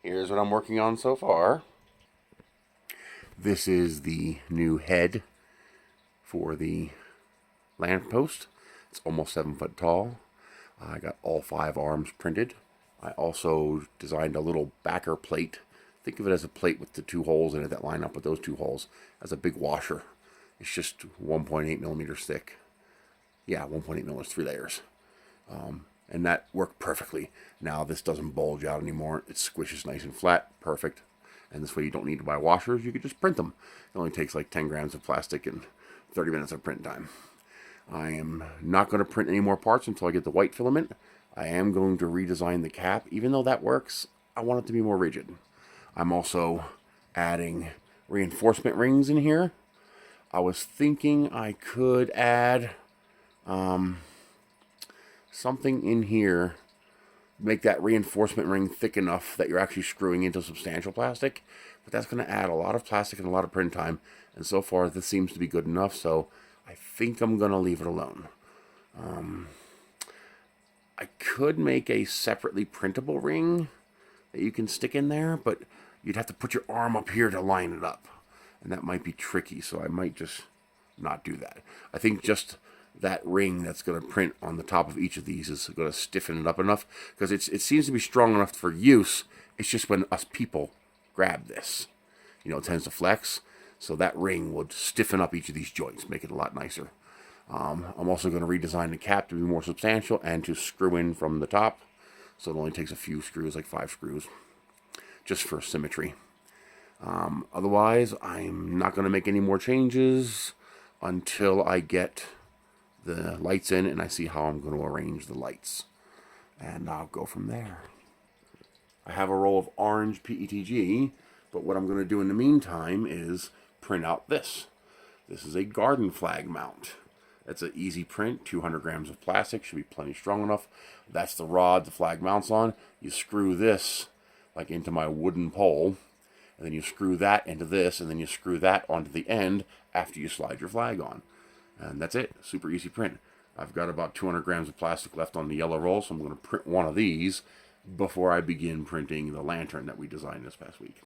Here's what I'm working on so far. This is the new head for the lamppost. It's almost 7 foot tall. I got all 5 arms printed. I also designed a little backer plate. Think of it as a plate with the 2 holes in it that line up with those 2 holes as a big washer. It's just 1.8 millimeters thick. Yeah, 1.8 millimeters, 3 layers. And that worked perfectly. Now this doesn't bulge out anymore. It squishes nice and flat, perfect. And this way you don't need to buy washers. You could just print them. It only takes like 10 grams of plastic and 30 minutes of print time. I am not going to print any more parts until I get the white filament. I am going to redesign the cap. Even though that works, I want it to be more rigid. I'm also adding reinforcement rings in here. I was thinking I could add something in here, make that reinforcement ring thick enough that you're actually screwing into substantial plastic. But that's going to add a lot of plastic and a lot of print time. And so far, this seems to be good enough, so I think I'm going to leave it alone. I could make a separately printable ring that you can stick in there, but you'd have to put your arm up here to line it up. And that might be tricky, so I might just not do that. I think just that ring that's going to print on the top of each of these is going to stiffen it up enough, because it seems to be strong enough for use. It's just when us people grab this, it tends to flex. So that ring would stiffen up each of these joints, make it a lot nicer. I'm also going to redesign the cap to be more substantial and to screw in from the top. So it only takes a few screws, like 5 screws, just for symmetry. Otherwise, I'm not going to make any more changes until I get the lights in and I see how I'm going to arrange the lights. And I'll go from there. I have a roll of orange PETG, but what I'm going to do in the meantime is print out this. This is a garden flag mount. It's an easy print, 200 grams of plastic, should be plenty strong enough. That's the rod the flag mounts on. You screw this like into my wooden pole, and then you screw that into this, and then you screw that onto the end after you slide your flag on. And that's it, super easy print. I've got about 200 grams of plastic left on the yellow roll, so I'm going to print one of these before I begin printing the lantern that we designed this past week.